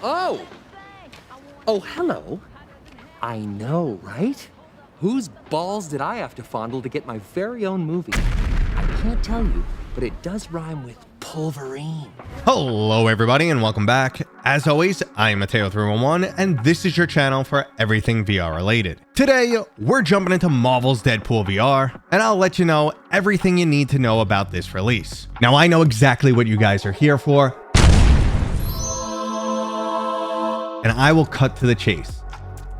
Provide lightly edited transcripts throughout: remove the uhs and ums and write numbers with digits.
Oh! Oh, hello. I know, right? Whose balls did I have to fondle to get my very own movie? I can't tell you, but it does rhyme with Pulverine. Hello everybody and welcome back. As always, I am Mateo311 and this is your channel for everything VR related. Today, we're jumping into Marvel's Deadpool VR and I'll let you know everything you need to know about this release. Now I know exactly what you guys are here for, and I will cut to the chase.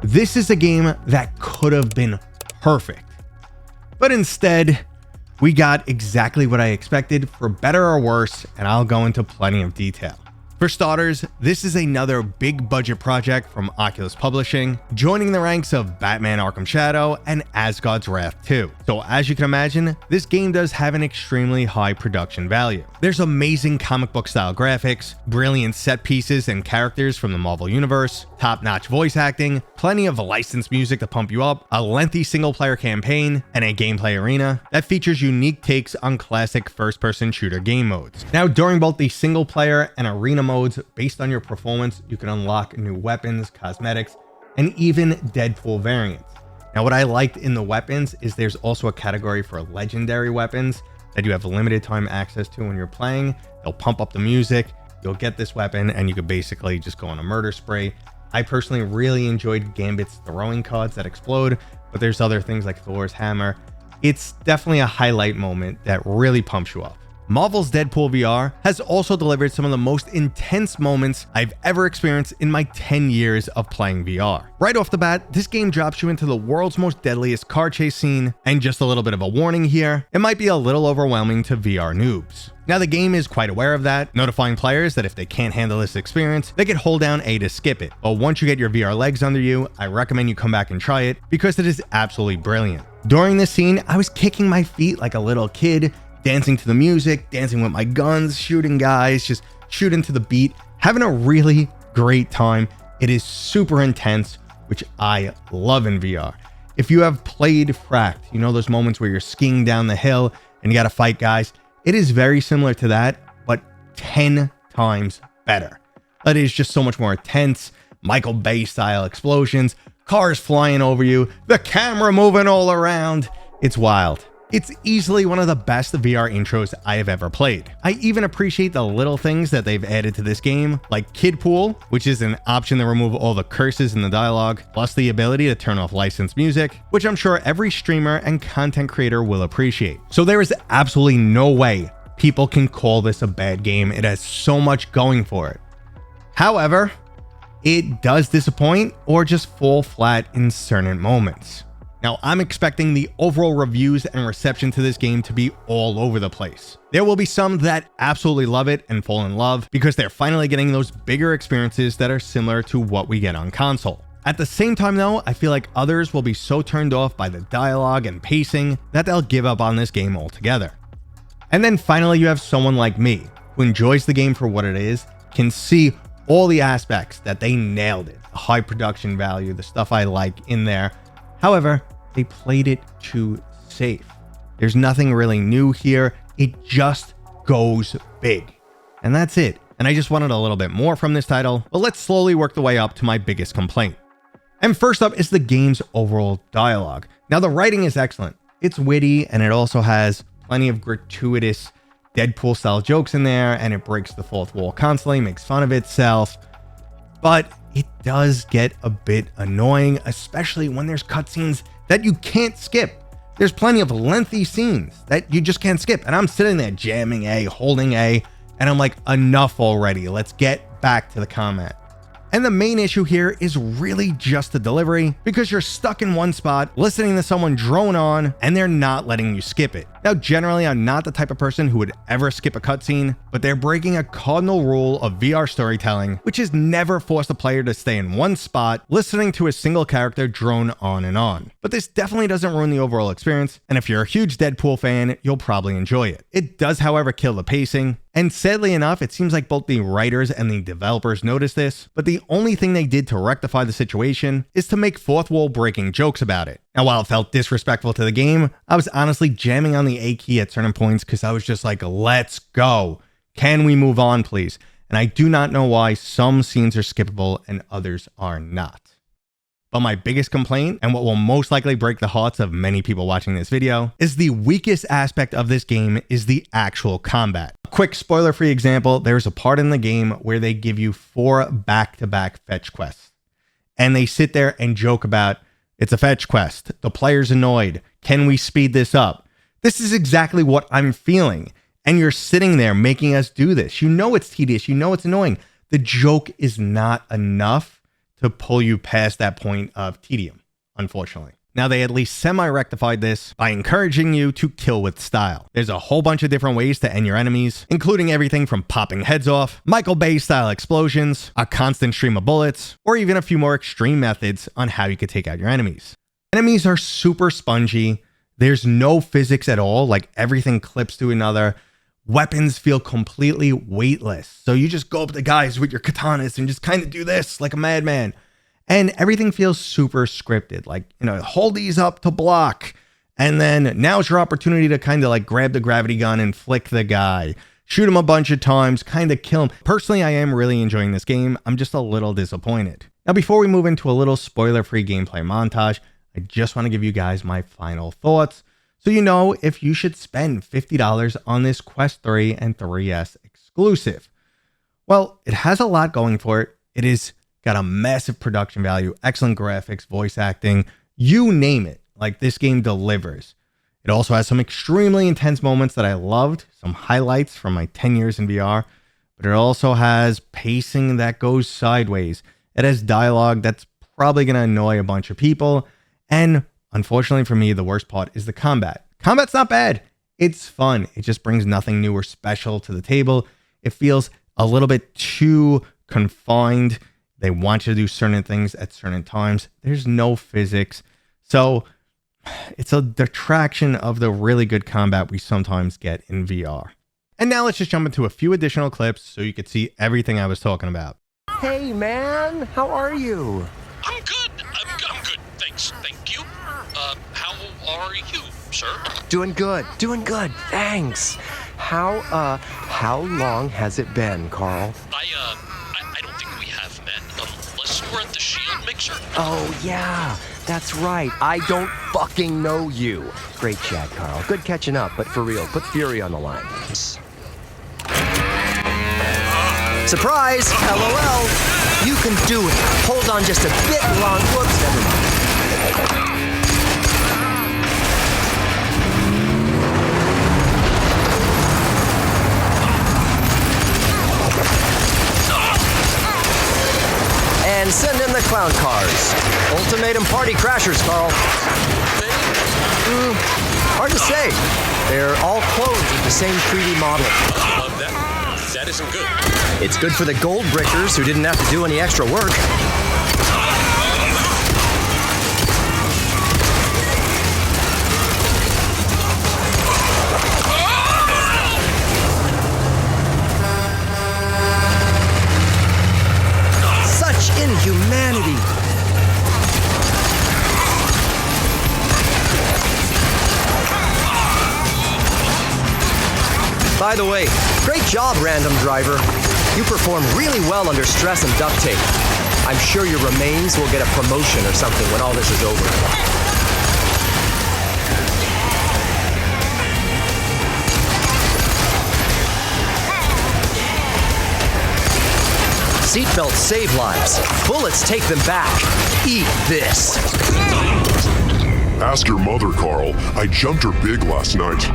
This is a game that could have been perfect, but instead, we got exactly what I expected, for better or worse, and I'll go into plenty of detail. For starters, this is another big budget project from Oculus Publishing, joining the ranks of Batman Arkham Shadow and Asgard's Wrath 2. So as you can imagine, this game does have an extremely high production value. There's amazing comic book style graphics, brilliant set pieces and characters from the Marvel Universe, top-notch voice acting, plenty of licensed music to pump you up, a lengthy single-player campaign, and a gameplay arena that features unique takes on classic first-person shooter game modes. Now, during both the single-player and arena modes, based on your performance, you can unlock new weapons, cosmetics, and even Deadpool variants. Now, what I liked in the weapons is there's also a category for legendary weapons that you have limited time access to when you're playing. They'll pump up the music, you'll get this weapon, and you could basically just go on a murder spree. I personally really enjoyed Gambit's throwing cards that explode, but there's other things like Thor's hammer. It's definitely a highlight moment that really pumps you up. Marvel's Deadpool VR has also delivered some of the most intense moments I've ever experienced in my 10 years of playing VR. Right off the bat, this game drops you into the world's most deadliest car chase scene, and just a little bit of a warning here, it might be a little overwhelming to VR noobs. Now the game is quite aware of that, notifying players that if they can't handle this experience, they can hold down A to skip it. But once you get your VR legs under you, I recommend you come back and try it because it is absolutely brilliant. During this scene, I was kicking my feet like a little kid, dancing to the music, dancing with my guns, shooting guys, just shooting to the beat, having a really great time. It is super intense, which I love in VR. If you have played Fracked, you know those moments where you're skiing down the hill and you gotta fight guys. It is very similar to that, but 10 times better. It is just so much more intense, Michael Bay style explosions, cars flying over you, the camera moving all around. It's wild. It's easily one of the best VR intros I have ever played. I even appreciate the little things that they've added to this game, like Kid Pool, which is an option to remove all the curses in the dialogue, plus the ability to turn off licensed music, which I'm sure every streamer and content creator will appreciate. So there is absolutely no way people can call this a bad game. It has so much going for it. However, it does disappoint or just fall flat in certain moments. Now, I'm expecting the overall reviews and reception to this game to be all over the place. There will be some that absolutely love it and fall in love because they're finally getting those bigger experiences that are similar to what we get on console. At the same time though, I feel like others will be so turned off by the dialogue and pacing that they'll give up on this game altogether. And then finally, you have someone like me who enjoys the game for what it is, can see all the aspects that they nailed it, the high production value, the stuff I like in there. However, they played it too safe. There's nothing really new here. It just goes big. And that's it. And I just wanted a little bit more from this title, but let's slowly work the way up to my biggest complaint. And first up is the game's overall dialogue. Now the writing is excellent. It's witty and it also has plenty of gratuitous Deadpool style jokes in there, and it breaks the fourth wall constantly, makes fun of itself. But it does get a bit annoying, especially when there's cutscenes that you can't skip. There's plenty of lengthy scenes that you just can't skip. And I'm sitting there jamming A, holding A, and I'm like, enough already. Let's get back to the combat. And the main issue here is really just the delivery, because you're stuck in one spot listening to someone drone on and they're not letting you skip it. Now, generally, I'm not the type of person who would ever skip a cutscene, but they're breaking a cardinal rule of VR storytelling, which is never force the player to stay in one spot listening to a single character drone on and on. But this definitely doesn't ruin the overall experience, and if you're a huge Deadpool fan, you'll probably enjoy it. It does, however, kill the pacing. And sadly enough, it seems like both the writers and the developers noticed this, but the only thing they did to rectify the situation is to make fourth wall breaking jokes about it. Now, while it felt disrespectful to the game, I was honestly jamming on the A key at certain points because I was just like, let's go. Can we move on, please? and I do not know why some scenes are skippable and others are not. But my biggest complaint, and what will most likely break the hearts of many people watching this video, is the weakest aspect of this game is the actual combat. A quick spoiler-free example, there's a part in the game where they give you 4 back-to-back fetch quests. And they sit there and joke about, it's a fetch quest, the player's annoyed, can we speed this up? This is exactly what I'm feeling. And you're sitting there making us do this. You know it's tedious, you know it's annoying. The joke is not enough to pull you past that point of tedium, unfortunately. Now, they at least semi-rectified this by encouraging you to kill with style. There's a whole bunch of different ways to end your enemies, including everything from popping heads off, Michael Bay-style explosions, a constant stream of bullets, or even a few more extreme methods on how you could take out your enemies. Enemies are super spongy. There's no physics at all, like everything clips to another. Weapons feel completely weightless. So you just go up to guys with your katanas and just kind of do this like a madman. And everything feels super scripted. Like, hold these up to block. And then now's your opportunity to kind of like grab the gravity gun and flick the guy. Shoot him a bunch of times, kind of kill him. Personally, I am really enjoying this game. I'm just a little disappointed. Now, before we move into a little spoiler-free gameplay montage, I just want to give you guys my final thoughts, so you know if you should spend $50 on this Quest 3 and 3S exclusive. Well, it has a lot going for it. It is got a massive production value, excellent graphics, voice acting, you name it. Like, this game delivers. It also has some extremely intense moments that I loved, some highlights from my 10 years in VR, but it also has pacing that goes sideways. It has dialogue that's probably going to annoy a bunch of people, and unfortunately for me, the worst part is the combat. Combat's not bad. It's fun. It just brings nothing new or special to the table. It feels a little bit too confined. They want you to do certain things at certain times. There's no physics. So it's a detraction of the really good combat we sometimes get in VR. And now let's just jump into a few additional clips so you could see everything I was talking about. Hey, man, how are you? I'm good. I'm good. Thanks. Thank you. How are you, sir? Doing good, thanks. How long has it been, Carl? I don't think we have met, unless we're at the Shield Mixer. Oh, yeah, that's right. I don't fucking know you. Great chat, Carl. Good catching up, but for real, put Fury on the line. Surprise! LOL! You can do it. Hold on just a bit long. Whoops, never mind. And send in the clown cars. Ultimatum party crashers, Carl. Hard to say. They're all clones with the same 3D model. That isn't good. It's good for the gold brickers who didn't have to do any extra work. Such inhumanity. By the way, great job, random driver. You perform really well under stress and duct tape. I'm sure your remains will get a promotion or something when all this is over. Seatbelts save lives. Bullets take them back. Eat this. Ask your mother, Carl. I jumped her big last night.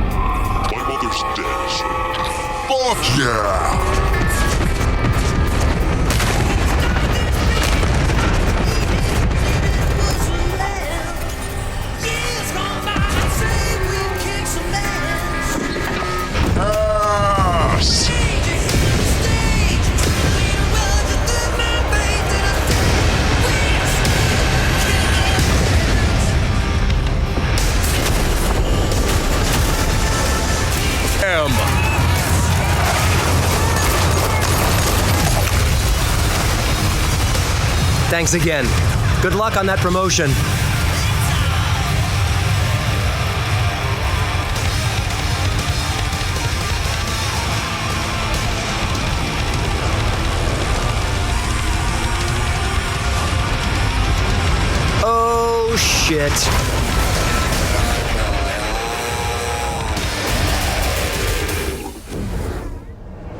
My mother's dead. Fuck yeah! Thanks again. Good luck on that promotion. shit.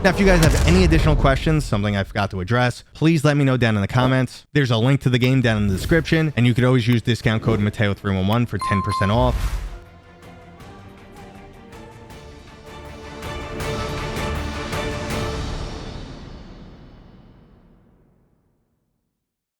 Now, if you guys have any additional questions, something I forgot to address, please let me know down in the comments. There's a link to the game down in the description, and you could always use discount code Mateo311 for 10% off.